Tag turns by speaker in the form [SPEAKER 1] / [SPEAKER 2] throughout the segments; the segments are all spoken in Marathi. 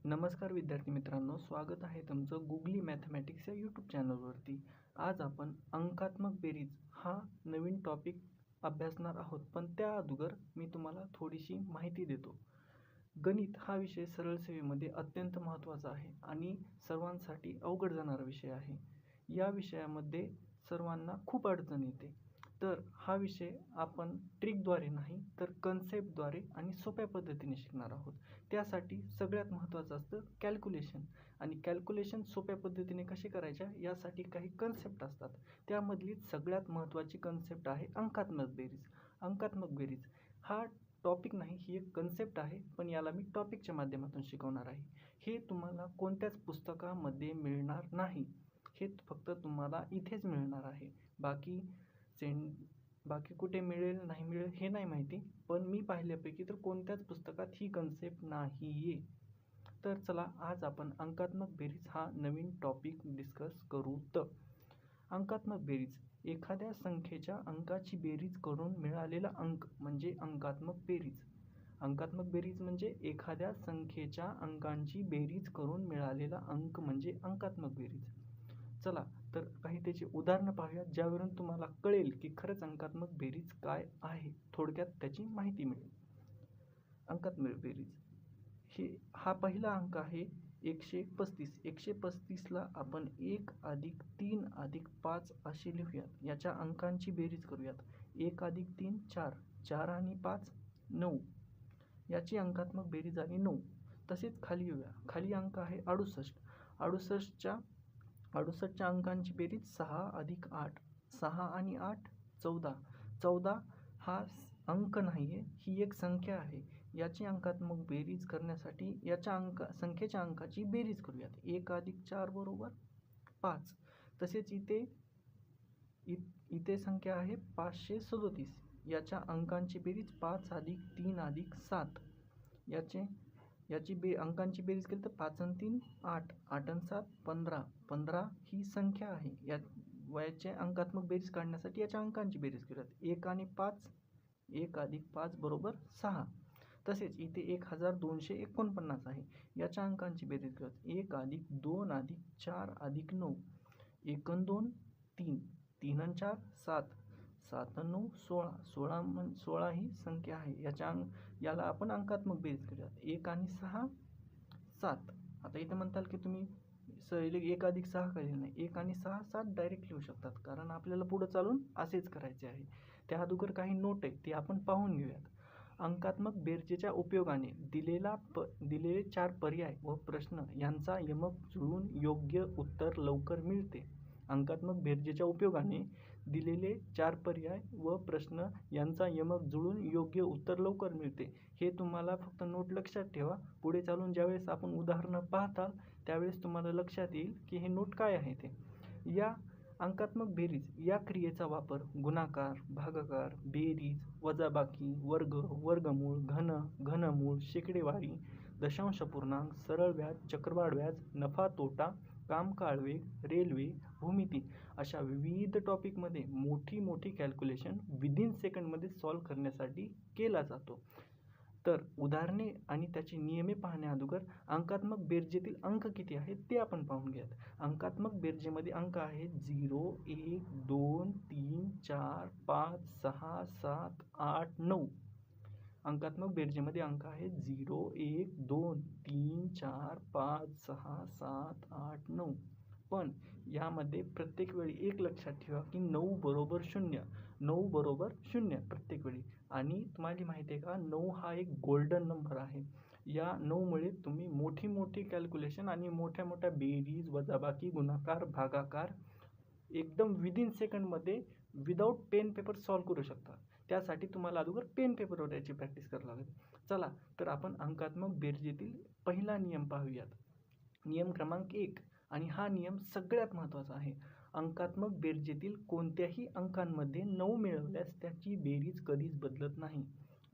[SPEAKER 1] नमस्कार विद्यार्थी मित्रांनो, स्वागत आहे तुमचं गुगली मॅथमॅटिक्स या यूट्यूब चॅनलवरती। आज आपण अंकात्मक बेरीज हा नवीन टॉपिक अभ्यासणार आहोत, पण त्या अगोदर मी तुम्हाला थोडीशी माहिती देतो। गणित हा विषय सरळ सेवेमध्ये अत्यंत महत्त्वाचा आहे आणि सर्वांसाठी अवघड जाणारा विषय आहे। या विषयामध्ये सर्वांना खूप अडचण येते, तर हा विषय आपण ट्रिकद्वारे नाही तर कन्सेप्टद्वारे आणि सोप्या पद्धतीने शिकणार आहोत। त्यासाठी सगळ्यात महत्त्वाचं असतं कॅल्क्युलेशन, आणि कॅल्क्युलेशन सोप्या पद्धतीने कसे करायच्या यासाठी काही कन्सेप्ट असतात। त्यामधली सगळ्यात महत्त्वाची कन्सेप्ट आहे अंकात्मक बेरीज। अंकात्मक बेरीज हा टॉपिक नाही, ही एक कन्सेप्ट आहे, पण याला मी टॉपिकच्या माध्यमातून शिकवणार आहे। हे तुम्हाला कोणत्याच पुस्तकामध्ये मिळणार नाही, हे फक्त तुम्हाला इथेच मिळणार आहे। बाकी कुठे मिळेल नाही मिळेल हे नाही माहिती, पण मी पाहिल्यापैकी तर कोणत्याच पुस्तकात ही कन्सेप्ट नाहीये। तर चला, आज आपण अंकात्मक बेरीज हा नवीन टॉपिक डिस्कस करू। तर अंकात्मक बेरीज एखाद्या संख्येच्या अंकाची बेरीज करून मिळालेला अंक म्हणजे अंकात्मक बेरीज। अंकात्मक बेरीज म्हणजे एखाद्या संख्येच्या अंकांची बेरीज करून मिळालेला अंक म्हणजे अंकात्मक बेरीज। चला तर काही त्याची उदाहरणं पाहूया, ज्यावरून तुम्हाला कळेल की खरंच अंकात्मक बेरीज काय आहे, थोडक्यात त्याची माहिती मिळेल। अंकात्मक बेरीज हा पहिला अंक आहे 135। 135ला आपण 1 अधिक 3 अधिक 5 असे लिहूयात। याच्या अंकांची बेरीज करूयात। 1 अधिक 3 4, 4 आणि 5 9, याची अंकात्मक बेरीज आली 9। तसेच खाली येऊया, खाली अंक आहे 68। 68च्या अंकांची बेरीज 6 अधिक 8, 6 आणि 8 14। 14 हा अंक नाहीये, ही एक संख्या आहे। याची अंकात्मक बेरीज करण्यासाठी याच्या संख्येच्या अंकाची बेरीज करूयात। 1 अधिक 4 बरोबर 5। तसेच इथे संख्या आहे 537। याच्या अंकांची बेरीज 5 अधिक 3 अधिक 7। याची अंकांची बेरीज केली तर 5 आणि 3 8, 8 आणि 7 15। 15 ही संख्या आहे। याचे अंकात्मक बेरीज काढण्यासाठी याच्या अंकांची बेरीज करूयात। 1 आणि 5, 1 अधिक 5 बरोबर 6। तसेच इथे 1249 आहे। याच्या अंकांची बेरीज करूयात। 1 अधिक 2 अधिक 4 अधिक 9, 1 आणि 2 3, 3 आणि 4 7, 7 आणि 9 16। 16 ही संख्या आहे। याला आपण अंकात्मक बेरीज करूयात। 1 आणि 6 7। आता इथे म्हणताल की तुम्ही 1 अधिक 6 का लिहिलं नाही? 1 आणि 6 7 डायरेक्ट लिहू शकतात, कारण आपल्याला पुढे चालून असेच करायचे आहे। त्या अगोदर काही नोट आहे ती आपण पाहून घेऊयात। अंकात्मक बेरजेच्या उपयोगाने दिलेले 4 पर्याय व प्रश्न यांचा यमक जुळून योग्य उत्तर लवकर मिळते। अंकात्मक बेरजेच्या उपयोगाने दिलेले 4 पर्याय व प्रश्न यांचा यमक जुळून योग्य उत्तर लवकर मिळते। हे तुम्हाला फक्त नोट लक्षात ठेवा। पुढे चालून ज्यावेळेस आपण उदाहरणं पाहताल त्यावेळेस तुम्हाला लक्षात येईल की हे नोट काय आहे ते। या अंकात्मक बेरीज या क्रियेचा वापर गुणाकार, भागाकार, बेरीज, वजाबाकी, वर्ग, वर्गमूळ, घनमूळ, शेकडेवारी, दशांश पूर्णांक, सरळ व्याज, चक्रवाढ व्याज, नफा तोटा, कामकाळ वेग, रेल्वे, भूमिती अशा विविध टॉपिकमध्ये मोठी कॅल्क्युलेशन विदिन सेकंडमध्ये सॉल्व्ह करण्यासाठी केला जातो। तर उदाहरणे आणि त्याची नियमे पाहण्याअगोदर अंकात्मक बेरजेतील अंक किती आहेत ते आपण पाहून घ्यात। अंकात्मक बेरजेमध्ये अंक आहेत 0 1 2 3 4 5 6 7 8 9। अंकात्मक बेरजेमध्ये अंक आहेत 0 1 2 3 4 5 6 7 8 9। पण यामध्ये प्रत्येक वेळी एक लक्षात ठेवा की 9 बरोबर 0, 9 बरोबर 0 प्रत्येक वेळी। आणि तुम्हाला माहिती आहे का, 9 हा एक गोल्डन नंबर आहे। या 9 मुळे तुम्ही मोठी कॅल्क्युलेशन आणि मोठ्या बेरीज, वजाबाकी, गुणाकार, भागाकार एकदम विदिन सेकंडमध्ये विदाऊट पेन पेपर सॉल्व्ह करू शकता। त्यासाठी तुम्हाला अगोदर पेन पेपरवर याची प्रॅक्टिस करावी लागेल। चला तर आपण अंकात्मक बेरजेतील पहिला नियम पाहूयात, नियम क्रमांक 1। आणि हा नियम सगळ्यात महत्त्वाचा आहे। अंकात्मक बेरजेतील कोणत्याही अंकांमध्ये 9 मिळवल्यास त्याची बेरीज कधीच बदलत नाही।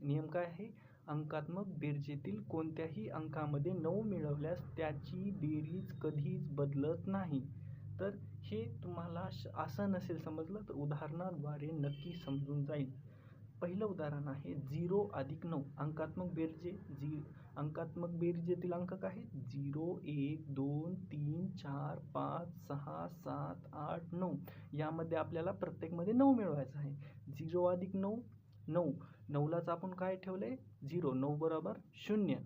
[SPEAKER 1] नियम काय आहे? अंकात्मक बेरजेतील कोणत्याही अंकामध्ये 9 मिळवल्यास त्याची बेरीज कधीच बदलत नाही। तर हे तुम्हाला असं नसेल समजलं तर उदाहरणाद्वारे नक्की समजून जाईल। पहिलं उदाहरण आहे 0 अधिक 9 अंकात्मक बेरजेतील अंक काय आहेत 0 1 2 3 4 5 6 7 8 9 यामध्ये आपल्याला प्रत्येकमध्ये 9 मिळवायचं आहे. 0 अधिक 9 9 9लाच आपण काय ठेवलंय 0 9 बरोबर 0.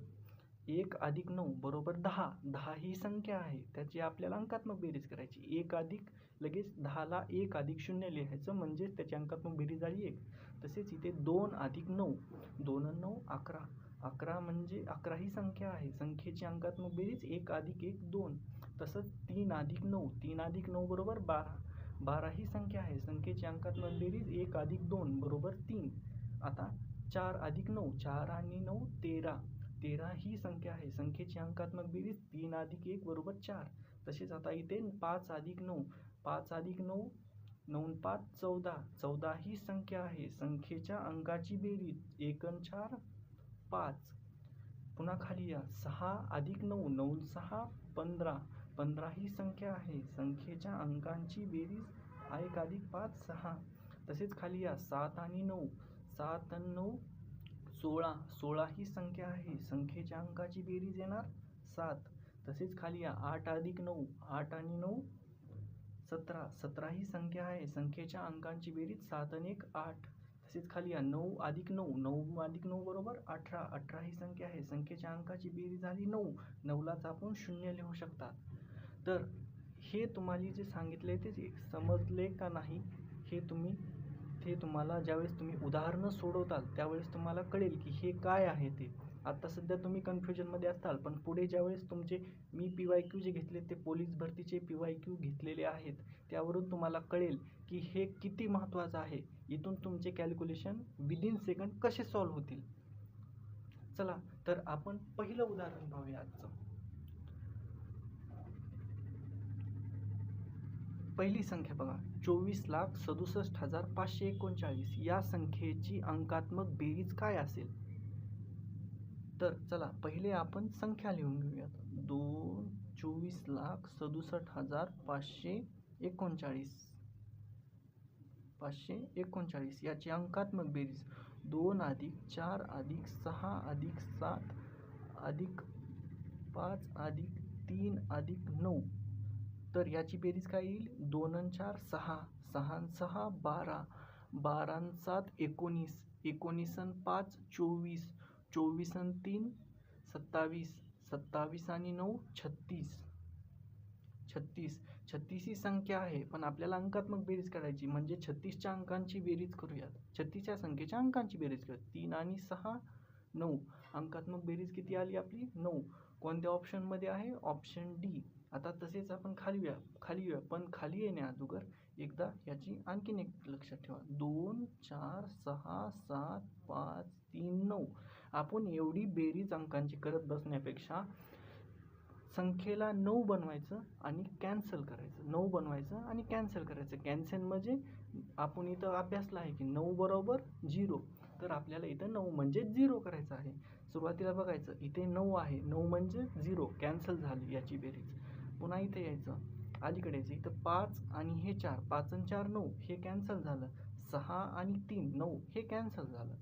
[SPEAKER 1] 1 अधिक 9 बरोबर 10 10 ही संख्या आहे त्याची आपल्याला अंकात्मक बेरीज करायची. 1 अधिक लगेच 10ला 1 अधिक 0 लिहायचं म्हणजे त्याची अंकात्मक बेरीज झाली 1. तसेच इथे 2 अधिक 9 2 आणि 9 11 11 म्हणजे 11 ही संख्या आहे संख्येची अंकात्मक बेरीज 1 अधिक 1 2. तसंच 3 अधिक 9 3 अधिक 9 बरोबर 12 12 ही संख्या आहे संख्येची अंकात्मक बेरीज 1 अधिक 2 बरोबर 3. आता 4 अधिक 9 4 आणि 9 13 13 ही संख्या आहे संख्येची अंकात्मक बेरीज 3 अधिक 1 बरोबर 4. तसेच आता इथे 5 अधिक 9 5 अधिक 9 9 5 14 14 ही संख्या आहे संख्येच्या अंकाची बेरीज 1 आणि 4 5. पुन्हा खाली या 6 अधिक 9 9 6 15 15 ही संख्या आहे संख्येच्या अंकांची बेरीज 1 अधिक 5 6. तसेच खाली या 7 आणि 9 7 आणि 9 16 16 ही संख्या आहे संख्येच्या अंकाची बेरीज येणार 7. तसेच खाली या 8 अधिक 9 8 आणि 9 17 17 ही संख्या आहे संख्येच्या अंकांची बेरीज 7 आणि 1 8. तसेच खाली या 9 अधिक 9 9 अधिक 9 बरोबर 18 18 ही संख्या आहे संख्येच्या अंकाची बेरीज झाली 9 9लाच आपण 0 लिहू शकता. तर हे तुम्हाला जे सांगितले ते समजले का नाही हे तुम्हाला ज्यावेळेस तुम्ही उदाहरणं सोडवताल त्यावेळेस तुम्हाला कळेल की हे काय आहे ते. आता सध्या तुम्ही कन्फ्युजनमध्ये असताल पण पुढे ज्यावेळेस तुमचे मी PYQ जे घेतले ते पोलीस भरतीचे PYQ घेतलेले आहेत त्यावरून तुम्हाला कळेल की हे किती महत्त्वाचं आहे. इथून तुमचे कॅल्क्युलेशन विदिन सेकंड कसे सॉल्व्ह होतील. चला तर आपण पहिलं उदाहरण पाहूया आजचं. पहिली संख्या बघा 24,67,539 या संख्येची अंकात्मक बेरीज काय असेल. तर चला पहिले आपण संख्या लिहून घेऊयात. 24,67,539 याची अंकात्मक बेरीज 2 अधिक 4 अधिक 6 अधिक 7 अधिक 5 अधिक 3 अधिक 9. तर याची बेरीज काय येईल 2 आणि 4 6 6 आणि 6 12 12 आणि 7 19 19 आणि 5 24 24 आणि 3 27 27 आणि 9 36 36 36 ही संख्या आहे पण आपल्याला अंकात्मक बेरीज करायची म्हणजे 36च्या अंकांची बेरीज करूयात. 36च्या संख्येच्या अंकांची बेरीज करूयात. 3 आणि 6 9 अंकात्मक बेरीज किती आली आपली 9. कोणत्या ऑप्शनमध्ये आहे ऑप्शन डी. आता तसेच आपण खाली येऊया पण खाली येण्या अगोदर एकदा याची आणखीन एक लक्षात ठेवा 2 4 6 7 5 3 9. आपण एवढी बेरीज अंकांची करत बसण्यापेक्षा संख्येला 9 बनवायचं आणि कॅन्सल करायचं. 9 बनवायचं आणि कॅन्सल करायचं. कॅन्सल म्हणजे आपण इथं अभ्यासला आहे की 9 बरोबर 0 तर आपल्याला इथं 9 म्हणजे 0 करायचं आहे. सुरुवातीला बघायचं इथे 9 आहे 9 म्हणजे 0 कॅन्सल झाली याची बेरीज. पुन्हा इथे यायचं अलीकडे यायचं इथं 5 आणि हे 4 5 आणि 4 9 हे कॅन्सल झालं. 6 आणि 3 9 हे कॅन्सल झालं.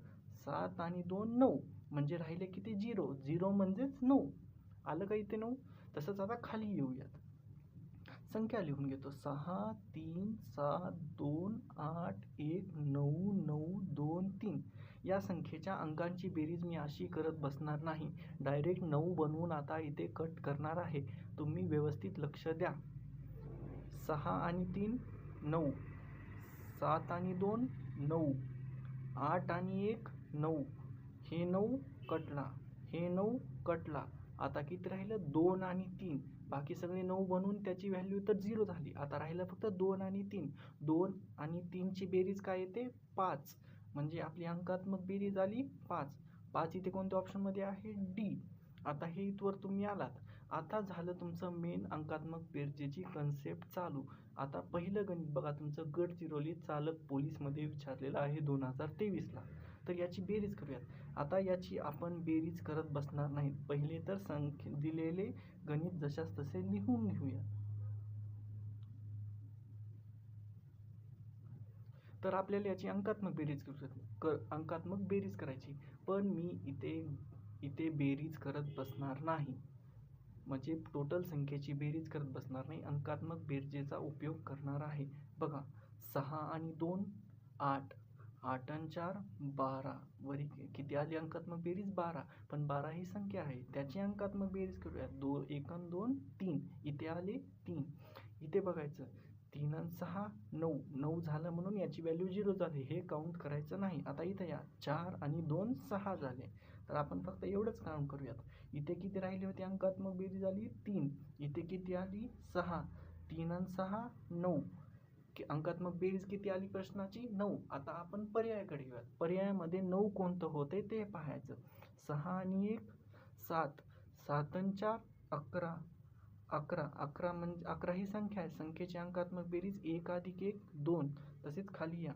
[SPEAKER 1] 7 आणि 2 9 म्हणजे राहिले किती 0 0 म्हणजेच 9 आलं का इथे 9. तसंच आता खाली येऊयात संख्या लिहून घेतो 6 3 7 2 8 1 9 9 2 3. या संख्येच्या अंकांची बेरीज मी अशी करत बसणार नाही डायरेक्ट 9 बनवून आता इथे कट करणार आहे. तुम्ही व्यवस्थित लक्ष द्या. 6 आणि 3 9 7 आणि 2 9 8 आणि 1 9 हे 9 कटला हे 9 कटला. आता किती राहिलं 2 आणि 3 बाकी सगळे 9 बनवून त्याची व्हॅल्यू तर 0 झाली. आता राहिलं फक्त 2 आणि 3 2 आणि 3ची बेरीज काय येते 5 म्हणजे आपली अंकात्मक बेरीज आली 5. 5 इथे कोणत्या ऑप्शनमध्ये आहे डी. आता हे इथवर तुम्ही आलात. आता झालं तुमचं मेन अंकात्मक बेरजेची कन्सेप्ट चालू. आता पहिलं गणित बघा तुमचं गडचिरोली चालक पोलीसमध्ये विचारलेलं आहे 2023ला. तर याची बेरीज करूयात. आता याची आपण बेरीज करत बसणार नाही पहिले तर दिलेले गणित जशास तसे लिहून घेऊया. तर आपल्याला याची अंकात्मक बेरीज करायची. पण मी इथे बेरीज करत बसणार नाही, म्हणजे टोटल संख्येची बेरीज करत बसणार नाही, अंकात्मक बेरजेचा उपयोग करणार आहे. बघा, 6 आणि 2 8, 8 आणि 4 12, वरी किती आली अंकात्मक बेरीज? 12. पण 12 ही संख्या आहे, त्याची अंकात्मक बेरीज करूया. 1 आणि 2 3, इथे आले 3. इथे बघायचं 3 आणि 6 9, 9 झालं म्हणून याची व्हॅल्यू 0 झाली, हे काउंट करायचं नाही. आता इथे या 4 आणि 2 6 झाले, तर आपण फक्त एवढंच काउंट करूयात. इथे किती राहिली होती अंकात्मक बेरीज? आली 3. इथे किती आली? 6. 3 आणि 6 9, अंकात्मक बेरीज किती आली प्रश्नाची? 9. आता आपण पर्यायाकडे येऊयात. पर्यायामध्ये 9 कोणतं होते ते पाहायचं. 6 आणि 1 7, 7 आणि 4 11, 11 11 म्हणजे 11 ही संख्या आहे, संख्येची अंकात्मक बेरीज 1 अधिक 1 2. तसेच खाली या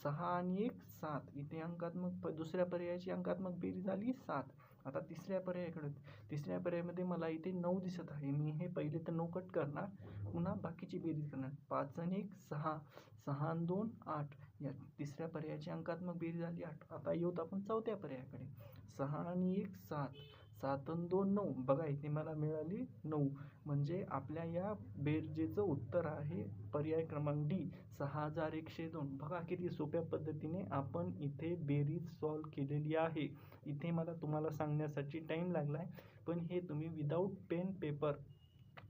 [SPEAKER 1] 6 आणि 1 7, इथे अंकात्मक दुसऱ्या पर्यायाची अंकात्मक बेरीज आली 7. आता तिसऱ्या पर्यायाकडे, तिसऱ्या पर्यायामध्ये मला इथे 9 दिसत आहे, मी हे पहिले तर 9 कट करणार, पुन्हा बाकीची बेरीज करणार. 5 आणि 1 6, 6 आणि 2 8, या तिसऱ्या पर्यायाची अंकात्मक बेरीज आली 8. आता येऊत आपण चौथ्या पर्यायाकडे. 6 आणि 1 7, 7 आणि 2 9, बघा इथे मला मिळाली 9, म्हणजे आपल्या या बेरजेचं उत्तर आहे पर्याय क्रमांक डी, 6102. बघा किती सोप्या पद्धतीने आपण इथे बेरीज सॉल्व केलेली आहे. इथे मला तुम्हाला सांगण्यासाठी टाइम लागलाय, पण हे तुम्ही विदाऊट पेन पेपर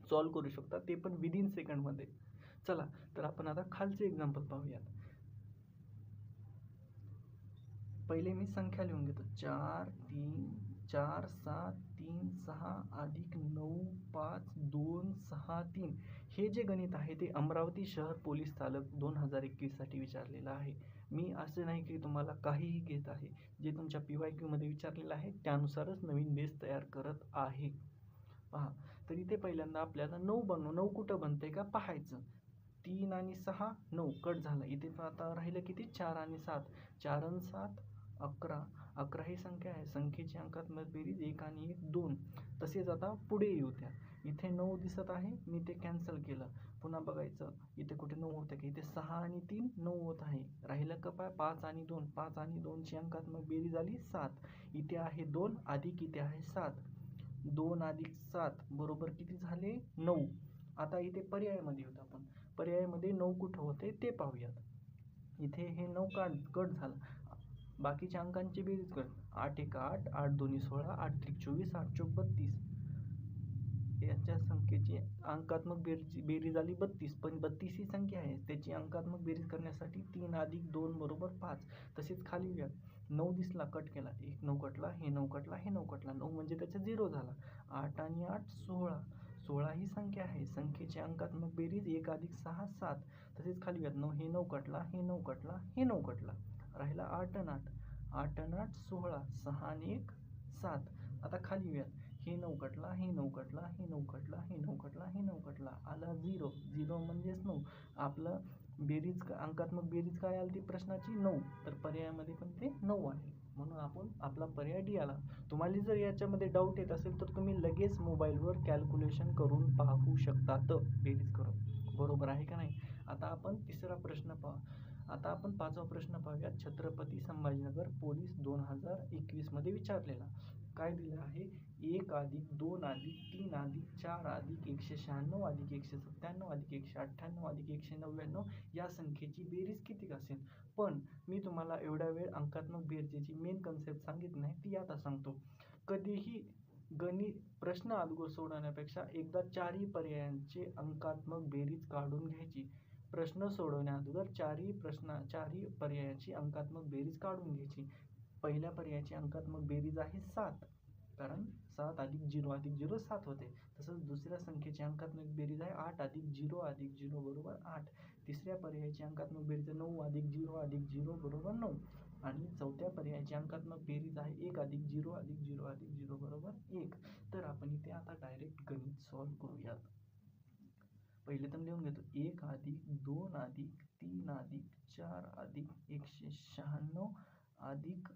[SPEAKER 1] सॉल्व करू शकता, ते पण विदिन सेकंडमध्ये. चला तर आपण आता खालचे एक्झाम्पल पाहूयात. पहिले मी संख्या लिहून घेतो. 4 3 4 7 3 6 अधिक 9 5 2 6 3. हे जे गणित आहे ते अमरावती शहर पोलीस चालक 2021 साठी विचारलेलं आहे. मी असं नाही की तुम्हाला काहीही घेत आहे, जे तुमच्या PYQ मध्ये विचारलेलं आहे त्यानुसारच नवीन बेस तयार करत आहे. पहा, तर इथे पहिल्यांदा आपल्याला 9 कुठं बनते का पाहायचं. 3 आणि 6 9 कट झालं. इथे आता राहिलं किती? 4 आणि 7, 4 आणि 7 11, 11 ही संख्या आहे, संख्येची अंकात्मक बेरीज 1 आणि 1 2. तसेच आता पुढे येऊ द्या. इथे 9 दिसत आहे, मी ते कॅन्सल केलं. पुन्हा बघायचं इथे कुठे 9 होतं की? इथे 6 आणि 3 9 होत आहे. राहिलं का? 5 आणि 2, 5 आणि 2 ची अंकात्मक बेरीज आली 7. इथे आहे 2 अधिक इथे आहे 7, 2 अधिक 7 बरोबर किती झाले? 9. आता इथे पर्यायामध्ये होत आपण. पर्यायामध्ये 9 कुठं होते ते पाहूयात. इथे हे 9 कट झालं, बाकीच्या अंकांची बेरीज कर. 8 1 8, 8 2 16, 8 3 24, 8 4 32. याच्या संख्येची अंकात्मक बेरीज आली 32. पण 32 ही संख्या आहे, त्याची अंकात्मक बेरीज करण्यासाठी 3 अधिक 2 बरोबर 5. तसेच खाली या 9 दिसला, कट केला, 1 9 कटला, हे 9 कटला, हे 9 कटला, 9 म्हणजे त्याचा 0 झाला. 8 आणि 8 16, 16 ही संख्या आहे, संख्येची अंकात्मक बेरीज 1 अधिक 6 7. तसेच खाली या 9, हे 9 कटला, हे 9 कटला, हे 9 कटला, राहिला 8 आणि 8, 8 आणि 8 16, 6 आणि 1 7. आता खाली या, हे 9 कटला, हे 9 कटला, हे 9 कटला, हे 9 कटला, हे 9 कटला, आला 0. 0 म्हणजेच 9. आपलं बेरीज अंकात्मक बेरीज काय आली ती प्रश्नाची? 9. तर पर्यायामध्ये पण ते 9 आहे, म्हणून आपण आपला पर्याय डी आला. तुम्हाला जर याच्यामध्ये डाऊट येत असेल तर तुम्ही लगेच मोबाईलवर कॅल्क्युलेशन करून पाहू शकतात बेरीज करून, बरोबर आहे का नाही? आता आपण तिसरा प्रश्न आता आपण 5वा प्रश्न पाहूया. छत्रपती संभाजीनगर पोलीस 2021 मध्ये विचारलेला काय दिलं आहे? 1 अधिक 2 अधिक 3 अधिक 4 अधिक 196 अधिक 197 अधिक 198 अधिक 199 या संख्येची बेरीज किती असेल? पण मी तुम्हाला एवढ्या वेळ अंकात्मक बेरजेची मेन कन्सेप्ट सांगितली नाही, ती आता सांगतो. कधीही गणित प्रश्न अगोदर सोडवण्यापेक्षा एकदा चारही पर्यायांचे अंकात्मक बेरीज काढून घ्यायची. प्रश्न सोडवण्याअगोदर चारही पर्यायाची अंकात्मक बेरीज काढून घ्यायची. पहिल्या पर्यायाची अंकात्मक बेरीज आहे 7, कारण 7 अधिक 0 अधिक 0 7 होते. तसंच दुसऱ्या संख्येची अंकात्मक बेरीज आहे 8 अधिक 0 बरोबर 8. तिसऱ्या पर्यायाची अंकात्मक बेरीज 9 अधिक 0 बरोबर 9. आणि चौथ्या पर्यायाची अंकात्मक बेरीज आहे 1 अधिक 0 बरोबर 1. तर आपण इथे आता डायरेक्ट गणित सॉल्व करूयात. पहिले तर लिहून घेतो. 1 अधिक 2 अधिक 3 अधिक 4 अधिक 196 अधिक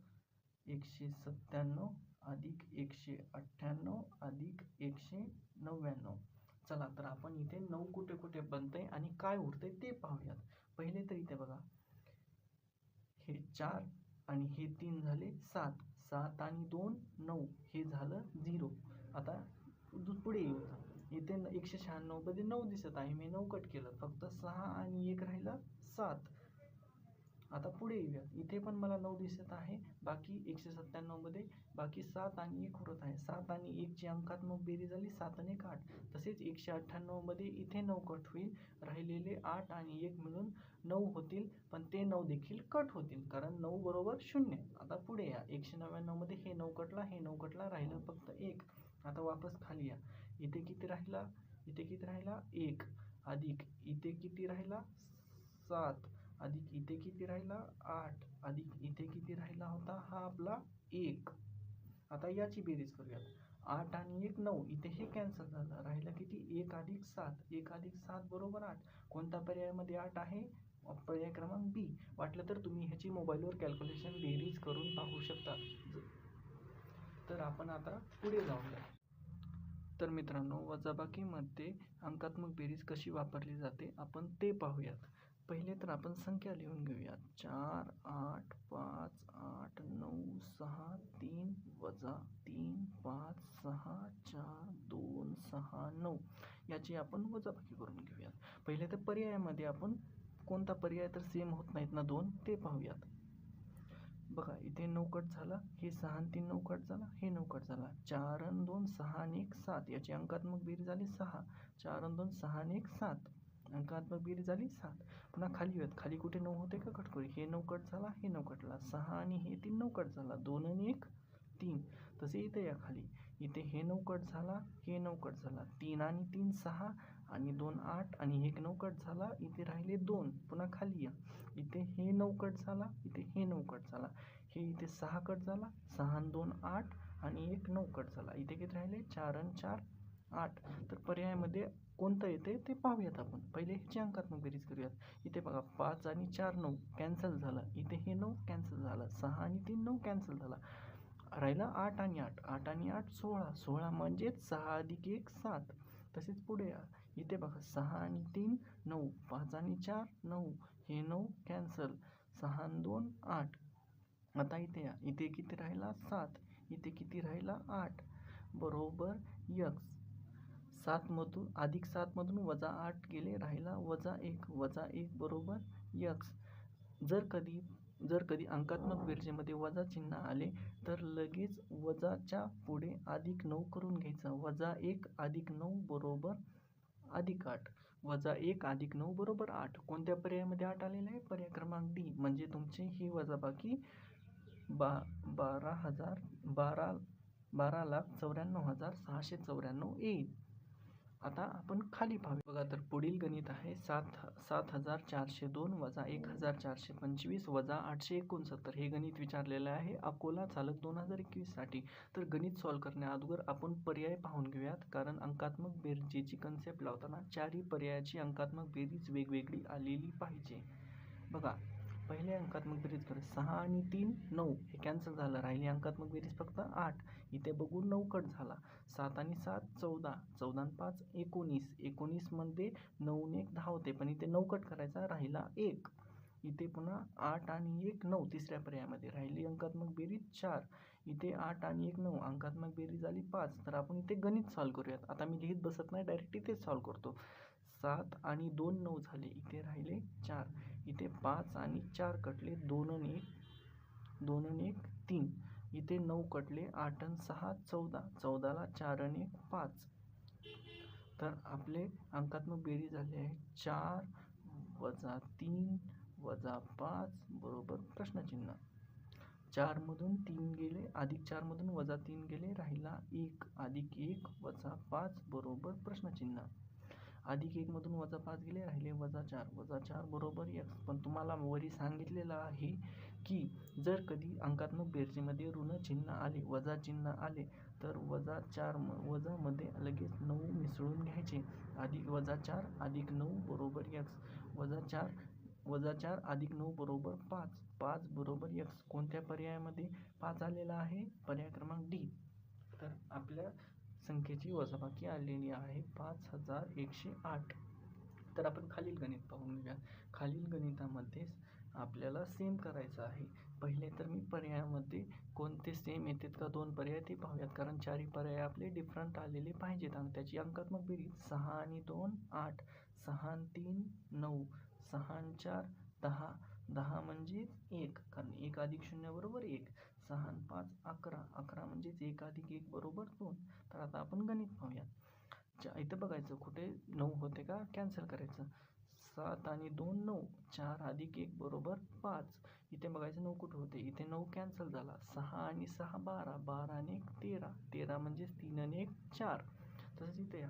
[SPEAKER 1] 197 अधिक 198 अधिक 199. चला तर आपण इथे 9 कुठे कुठे बनतंय आणि काय उरतंय ते पाहूयात. पहिले तर इथे बघा हे 4 आणि हे 3 झाले 7. 7 आणि 2 9, हे झालं 0. आता पुढे येऊ. इथे 196 मध्ये 9 दिसत आहे, मी 9 कट केलं, फक्त 6 आणि 1 राहिला 7. आता पुढे येऊया. इथे पण मला 9 दिसत आहे, बाकी 197 मध्ये बाकी 7 आणि 1 उरत आहे. 7 आणि 1 ची अंकात्मक बेरीज झाली 7 आणि 1 8. तसेच 198 मध्ये इथे 9 कट होईल, राहिलेले 8 आणि 1 मिळून 9 होतील, पण ते 9 देखील कट होतील कारण 9 बरोबर 0. आता पुढे या. 199 मध्ये हे 9 कटला, हे 9 कटला, राहिलं फक्त 1. आता वापस खाली या. इथे किती राहिला? इथे किती राहिला? 1 अधिक इथे किती राहिला? 7 अधिक इथे किती राहिला? 8 अधिक इथे किती राहिला होता? हा आपला 1. आता याची बेरीज करूयात. 8 आणि 1 9, इथे हे कॅन्सल झालं, राहिलं किती? 1 अधिक 7. 1 अधिक 7 बरोबर 8. कोणत्या पर्यायामध्ये 8 आहे? पर्याय क्रमांक बी. वाटलं तर तुम्ही ह्याची मोबाईलवर कॅल्क्युलेशन बेरीज करून पाहू शकता. तर आपण आता पुढे जाऊया. तर मित्रांनो, वजाबाकीमध्ये अंकात्मक बेरीज कशी वापरली जाते आपण ते पाहूयात. पहिले तर आपण संख्या लिहून घेऊयात. 4 8 5 8 9 6 3 वजा 3 5 6 4 2 6 9 याची आपण वजाबाकी करून घेऊयात. पहिले तर पर्यायामध्ये आपण कोणता पर्याय तर सेम होत नाहीत ना दोन, ते पाहूयात. बघा इथे 9 कट झाला, हे 6 आणि 3 9 कट झाला, हे 9 कट झाला. 4 आणि 2 6 आणि 1 7, याची अंकात्मक बेरीज झाली 6. 4 आणि 2 6 आणि 1 7, अंकात्मक बेरीज झाली 7. पुन्हा खाली येत, खाली कुठे 9 होते का कट करू? हे 9 कट झाला, हे 9 कटला, 6 आणि हे 3 9 कट झाला, 2 आणि 1 3. तसे इथे या खाली, इथे हे 9 कट झाला, हे 9 कट झाला, 3 आणि 3 6 आणि 2 8 आणि 1 9 कट झाला, इथे राहिले 2. पुन्हा खाली या, इथे हे 9 कट झाला, इथे हे 9 कट झाला, हे इथे 6 कट झाला, 6 आणि 2 8 आणि 1 9 कट झाला, इथे किती राहिले? 4 आणि 4 8. तर पर्यायामध्ये कोणतं येते ते पाहूयात आपण. पहिले ह्याची अंकात्मक बेरीज करूयात. इथे बघा 5 आणि 4 9 कॅन्सल झालं, इथे हे 9 कॅन्सल झालं, 6 आणि 3 9 कॅन्सल झाला, राहिला 8 आणि 8. 8 आणि 8 16. 16 म्हणजेच 6 अधिक 1 7. तसेच पुढे या. इथे बघा 6 आणि 3 9, 5 आणि 4 9, हे 9 कॅन्सल, 6 आणि 2 8. आता इथे या, इथे किती राहिला? 7. इथे किती राहिला? 8 बरोबर x. 7 मधून अधिक 7 मधून वजा 8 गेले, राहिला वजा 1. वजा 1 बरोबर x. जर कधी अंकात्मक बेरजेमध्ये वजा चिन्ह आले तर लगेच वजाच्या पुढे अधिक 9 करून घ्यायचं. वजा 1 अधिक 9 बरोबर अधिक 8. वजा 1 अधिक 9 बरोबर 8. कोणत्या पर्यायामध्ये 8 आलेला आहे? पर्याय क्रमांक डी. म्हणजे तुमची ही वजाबाकी 12,94,694 येईल. आता आपण खाली पाहूया. बघा तर पुढील गणित आहे 7,402 वजा 1,425 वजा 869. हे गणित विचारलेलं आहे अकोला चालक 2021 साठी. तर गणित सॉल्व करण्या अगोदर आपण पर्याय पाहून घेऊयात, कारण अंकात्मक बेरजेची कन्सेप्ट लावताना चारही पर्यायाची अंकात्मक बेरीज वेगवेगळी आलेली पाहिजे. बघा पहिले अंकात्मक बेरीज करू. 6 आणि 3 9, हे कॅन्सल झालं, राहिली अंकात्मक बेरीज फक्त 8. इथे बघू 9 कट झाला, 7 आणि 7 14, 14 आणि 5 19. 19 मध्ये 9 आणि 1 10 होते, पण इथे 9 कट करायचा, राहिला 1. इथे पुन्हा 8 आणि 1 9, तिसऱ्या पर्यायामध्ये राहिली अंकात्मक बेरीज 4. इथे 8 आणि 1 9, अंकात्मक बेरीज झाली 5. तर आपण इथे गणित सॉल्व करूयात. आता मी लिहित बसत नाही, डायरेक्ट इथेच सॉल्व करतो. 7 आणि 2 9 झाले, इथे राहिले 4. इथे 5 आणि 4 कटले, 2 आणि 1 3. इथे 9 कटले, 8 आणि 6 14. 14ला 4 आणि 1 5. तर आपले अंकात्मक बेरीज झाले आहे 4 वजा 3 वजा 5 बरोबर प्रश्नचिन्ह. 4 मधून 3 गेले, अधिक 4 मधून वजा 3 गेले, राहिला 1 अधिक 1 वजा 5 बरोबर प्रश्नचिन्ह. अधिक 1 मधून वजा 5 गेले, राहिले वजा 4. वजा 4 बरोबर x. पण तुम्हाला वरी सांगितलेलं आहे की जर कधी अंकात्मक बेरजेमध्ये ऋण चिन्ह आले, वजा चिन्ह आले, तर वजा 4 वजामध्ये लगेच 9 मिसळून घ्यायचे. अधिक वजा 4 अधिक 9 बरोबर x. वजा 4 अधिक 9 बरोबर 5. 5 बरोबर x. कोणत्या पर्यायामध्ये 5 आलेला आहे? पर्याय क्रमांक डी. तर आपल्या संख्येची वजाबाकी आलेली आहे 5108. तर आपण खालील गणित पाहून घेऊया. खालील गणितामध्ये आपल्याला सेम करायचं आहे. पहिले तर मी पर्यायामध्ये कोणते सेम येतात का 2 पर्याय ते पाहूयात, कारण चारही पर्याय आपले डिफरंट आलेले पाहिजेत. आणि त्याची अंकात्मक बेरीज 6 आणि 2 8, 6 आणि 3 9, 6 आणि 4 10, 10 म्हणजे 1, कारण 1 अधिक 0 बरोबर 1, 6 आणि 5 11, 11 म्हणजेच 1 अधिक 1 बरोबर 2. तर आता आपण गणित पाहूयात. इथं बघायचं कुठे 9 होते का कॅन्सल करायचं. 7 आणि 2 9, 4 अधिक 1 बरोबर 5. इथे बघायचं 9 कुठे होते, इथे 9 कॅन्सल झाला. 6 आणि 6 12, 12 आणि 1 13, 13 म्हणजेच 3 आणि 1 4. तसंच इथे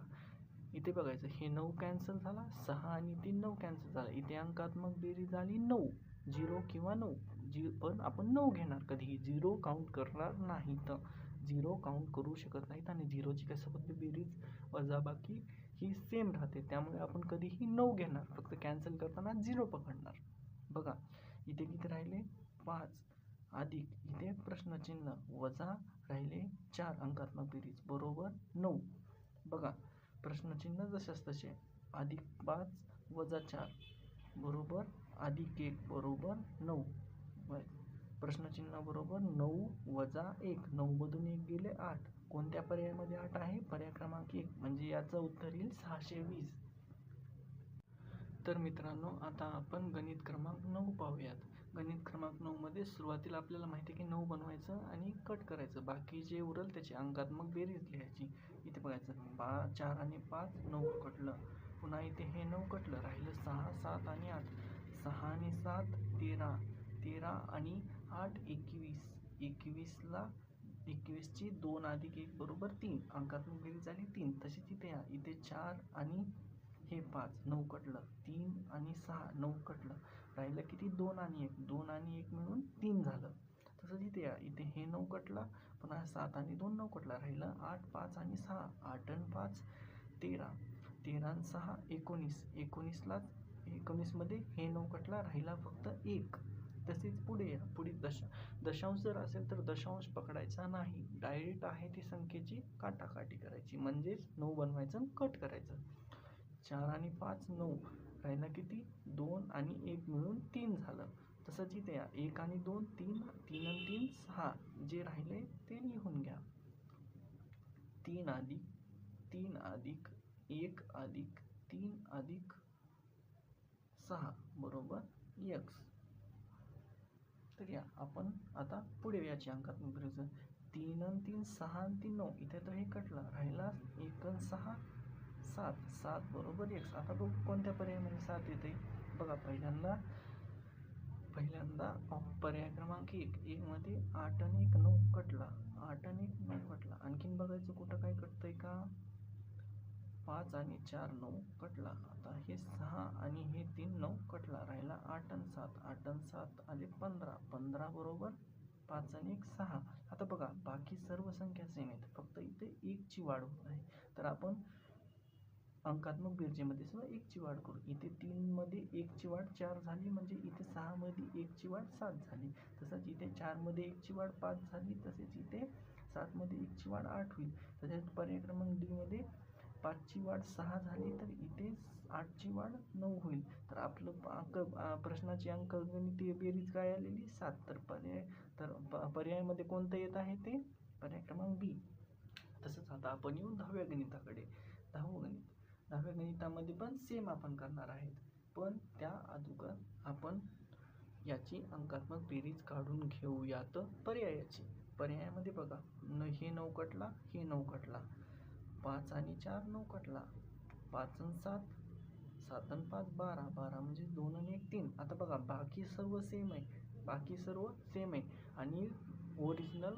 [SPEAKER 1] इथे बघायचं हे 9 कॅन्सल झाला, 6 आणि 3 9 कॅन्सल झाला. इथे अंकात्मक बेरीज झाली 9, 0 किंवा 9. पण आपण 9 घेणार, कधीही 0 काउंट करणार नाहीत. 0 काउंट करू शकत नाहीत आणि 0ची कसं बेरीज वजाबाकी ही सेम राहते, त्यामुळे आपण कधीही 9 घेणार, फक्त कॅन्सल करताना 0 पकडणार. बघा इथे किती राहिले 5 अधिक इथे प्रश्नचिन्ह वजा राहिले 4 अंकात्मक बेरीज बरोबर 9. बघा प्रश्नचिन्ह जशाच तसे, अधिक 5 वजा 4 बरोबर अधिक 1 बरोबर 9. प्रश्नचिन्ह बरोबर 9 वजा 1, 9 मधून 1 गेले 8. कोणत्या पर्यायामध्ये 8 आहे, पर्याय क्रमांक 1, म्हणजे याचं उत्तर येईल 620. तर मित्रांनो आता आपण गणित क्रमांक 9 पाहूयात. गणित क्रमांक 9 मध्ये सुरुवातीला आपल्याला माहिती आहे की 9 बनवायचं आणि कट करायचं, बाकी जे उरल त्याची अंकात्मक बेरीज लिहायची. इथे बघायचं 4 आणि 5 9 कटलं, पुन्हा इथे हे 9 कटलं, राहिलं 6 7 आणि 8, 6 आणि 7 13, 13 आणि 8 21, 21ला 21ची 2 अधिक 1 बरोबर 3, अंकात्मक बेरीज झाली 3. तशीच इथे 4 आणि हे 5 9 कटलं, 3 आणि 6 9 कटलं, राहिलं किती 2 आणि 1, 2 आणि 1 मिळून 3 झालं. तसंच इथे हे 9 कटला, पुन्हा 7 आणि 2 9 कटला, राहिलं 8 5 आणि 6, 8 आणि 5 13, 13 आणि 6 19, 19 मध्ये हे 9 कटला, राहिला फक्त 1. तसेच पुढे दशांश जर असेल तर दशांश पकडायचा नाही, डायरेक्ट आहे ती संख्येची काटाकाटी करायची, म्हणजेच 9 बनवायचं कट करायचं. 4 आणि 5 9, राहिला किती 2 आणि 1 मिळून 3 झालं. तसंच इथे 1 आणि 2 3, 3 आणि 3 6, जे राहिले ते लिहून घ्या. 3 अधिक 1 अधिक 3 अधिक 6 बरोबर x. तर आपण आता पुढे याची अंकात्मक बेरीज 3 आणि 3 6 आणि 3 9, इथे तर हे कटलं, राहिला 1 आणि 6 7, 7 बरोबर x. आता बघू कोणत्या पर्यायामध्ये 7 येते. बघा पहिल्यांदा पर्याय क्रमांक 1 मध्ये 8 आणि 1 9 कटला, 8 आणि 1 9 कटला. आणखीन बघायचं कुठं काय कटतंय का, 5 आणि 4 9 कटला. आता हे 6 आणि हे 3 9 कटला, राहिला 8 आणि 7, 8 आणि 7 आले 15, 15 बरोबर 5 आणि 1 6. आता बघा बाकी सर्व संख्या सेम आहेत, फक्त इथे 1 ची वाढ होत आहे. तर आपण अंकात्मक बेरजेमध्ये सुद्धा 1 ची वाढ करू. इथे 3 मध्ये 1 ची वाढ 4 झाली, म्हणजे इथे 6 मध्ये 1 ची वाढ 7 झाली. तसंच इथे 4 मध्ये 1 ची वाढ 5 झाली, तसेच इथे 7 मध्ये 1 ची वाढ 8 होईल. तसेच पर्याय क्रमांक डी मध्ये 5 ची वाढ 6 झाली, तर इथे 8 ची वाढ 9 होईल. तर आपलं प्रश्नाची अंकगणितीय बेरीज काय आलेली 7. तर पर्यायामध्ये कोणतं येत आहे ते पर्याय क्रमांक बी. तसंच आता आपण येऊ 10व्या गणिताकडे. 10व्या गणितामध्ये पण सेम आपण करणार आहेत, पण त्या अगोदर आपण याची अंकात्मक बेरीज काढून घेऊयात पर्यायाची. पर्यायामध्ये बघा हे 9 कटला, हे 9 कटला, 5 आणि 4 9 कटला, 5 आणि 7 7 आणि 5 12, 12 म्हणजे 2 आणि 1 3. आता बघा बाकी सर्व सेम आहे, आणि ओरिजिनल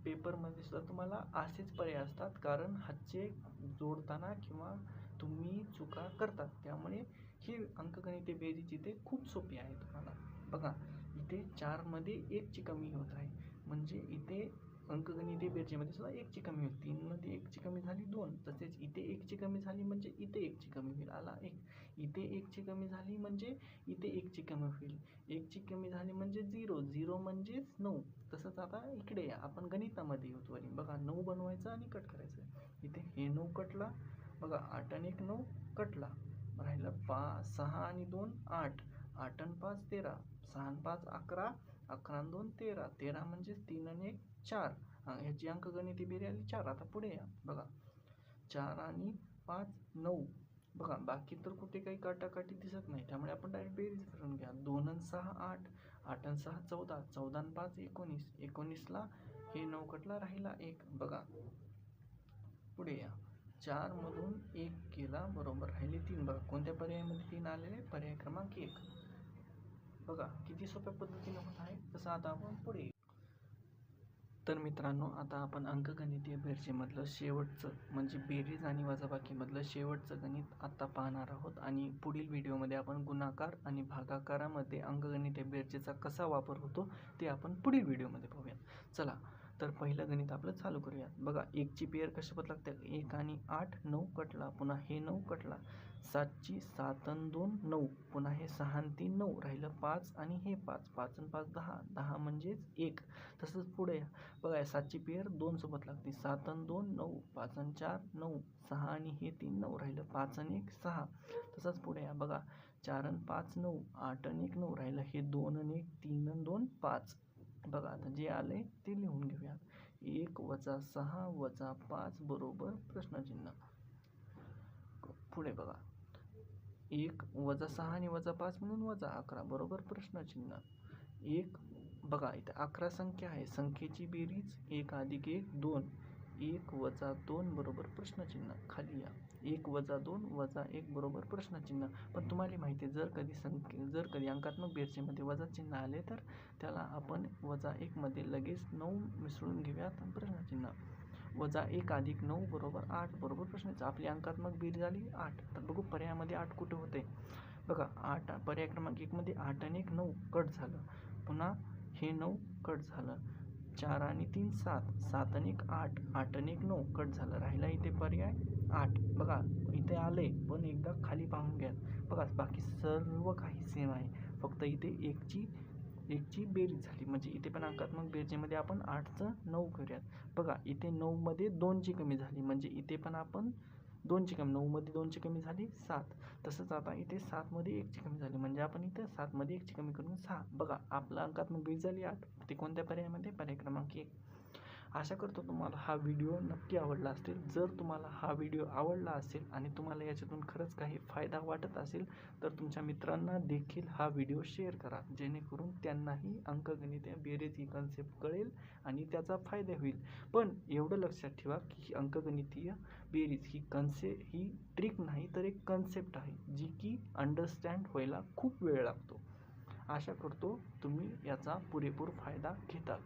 [SPEAKER 1] पेपरमध्ये सुद्धा तुम्हाला असेच पर्याय असतात, कारण हातचे जोडताना किंवा तुम्ही चुका करतात, त्यामुळे ही अंकगणितीय बेरीज इथे खूप सोपी आहे तुम्हाला. बघा इथे 4 मध्ये 1 ची कमी होत आहे, म्हणजे इथे अंकगणितीय बेरजेमध्ये सुद्धा 1 ची कमी होईल. 3 मध्ये 1 ची कमी झाली 2, तसेच इथे 1 ची कमी झाली म्हणजे इथे 1 ची कमी होईल, आला 1. इथे 1 ची कमी झाली म्हणजे इथे 1 ची कमी होईल, 1 ची कमी झाली म्हणजे 0, 0 म्हणजेच 9. तसंच आता इकडे या, आपण गणितामध्ये येऊ वरी. बघा 9 बनवायचं आणि कट करायचं. इथे हे 9 कटला, बघा 8 आणि 1 9 कटला, राहिलं 6 आणि 2 8, 8 आणि 5 13, 6 आणि 5 11, 11 आणि 2 13, 13 म्हणजे 3 आणि 1 4. ह्याची अंकगणिती बेरीज आली 4. आता पुढे या बघा, 4 आणि 5 9. बघा बाकी तर कुठे काही काटाकाटी दिसत नाही, त्यामुळे आपण डायरेक्ट बेरीज करून घ्या. 2 आणि 6 8, 8 आणि 6 14, 14 आणि 5 19, 19ला हे 9 कटला राहिला 1. बघा पुढे या, 4 मधून 1 गेला बरोबर राहिले 3. बघा कोणत्या पर्यायामध्ये 3 आलेले, पर्याय क्रमांक 1. बघा किती सोप्या पद्धतीने होत आहे. तसं आता आपण पुढे. तर मित्रांनो, आता आपण अंकगणितीय बेरजेमधलं शेवटचं म्हणजे बेरीज आणि वजाबाकीमधलं शेवटचं गणित आता पाहणार आहोत. आणि पुढील व्हिडिओमध्ये आपण गुणाकार आणि भागाकारामध्ये अंकगणितीय बेरजेचा कसा वापर होतो ते आपण पुढील व्हिडिओमध्ये पाहूया. चला तर पहिलं गणित आपलं चालू करूयात. बघा 1ची पेअर कशी बदलते, 1 आणि 8 9 कटला, पुन्हा हे 9 कटला. 7ची 7 आणि 2 9, पुन्हा हे 6 आणि 3 9 राहिलं 5 आणि हे 5, 5 आणि 5 10, 10 म्हणजेच 1. तसंच पुढे बघा 7ची पेअर 2 सोबत लागते, 7 आणि 2 9, 5 आणि 4 9, 6 आणि हे 3 9 राहिलं 5 आणि 1 6. तसंच पुढे या बघा 4 आणि 5 9, 8 आणि 1 9 राहिलं हे 2 आणि 1 3 आणि 2 5. बघा आता जे आले ते लिहून घेऊया. 1 वजा 6 वजा 5 बरोबर प्रश्नचिन्ह. पुढे बघा 1 वजा 6 आणि वजा 5 म्हणून वजा 11 बरोबर प्रश्नचिन्ह. 1 बघा इथे 11 संख्या आहे, संख्येची बेरीज 1 अधिक 1 2, 1 वजा 2 बरोबर प्रश्नचिन्ह. खाली या 1 वजा 2 वजा 1 बरोबर प्रश्नचिन्ह. पण तुम्हाला माहिती आहे जर कधी अंकात्मक बेरजेमध्ये वजा चिन्ह आले तर त्याला आपण वजा 1 मध्ये लगेच 9 मिसळून घेऊयात प्रश्नचिन्ह. वजा 1 अधिक 9 बरोबर 8 बरोबर प्रश्नाचं. आपली अंकात्मक बेरीज झाली 8. तर बघू पर्यायामध्ये 8 कुठे होते. बघा 8 पर्याय क्रमांक 1 मध्ये 8 आणि 1 9 कट झालं, पुन्हा हे 9 कट झालं. 4 आणि 3 7, 7 आणि 1 8, 8 आणि 1 9 कट झालं, राहिला इथे पर्याय 8. बघा इथे आले पण एकदा खाली पाहून घ्या. बघा बाकी सर्व काही सेम आहे, फक्त इथे एकची बेरीज झाली. म्हणजे इथे पण अंकात्मक बेरजेमध्ये आपण 8चं 9 करूयात. बघा इथे 9 मध्ये 2ची कमी झाली, म्हणजे इथे पण आपण 2ची कमी, 9 मध्ये 2ची कमी झाली 7. तसंच आता इथे 7 मध्ये 1ची कमी झाली, म्हणजे आपण इथे 7 मध्ये 1ची कमी करून 6. बघा आपला अंकात्मक बेरीज झाली 8. ते कोणत्या पर्यायामध्ये, पर्याय क्रमांक 1. आशा करतो तुम्हाला हा व्हिडिओ नक्की आवडला असेल. जर तुम्हाला हा व्हिडिओ आवडला असेल आणि तुम्हाला याच्यातून खरंच काही फायदा वाटत असेल तर तुमच्या मित्रांना देखील हा व्हिडिओ शेअर करा, जेणेकरून त्यांनाही अंकगणितीय बेरीज ही कन्सेप्ट कळेल आणि त्याचा फायदा होईल. पण एवढं लक्षात ठेवा की अंकगणितीय बेरीज ही ट्रिक नाही तर एक कन्सेप्ट आहे, जी की अंडरस्टँड व्हायला खूप वेळ लागतो. आशा करतो तुम्ही याचा पुरेपूर फायदा घेताल.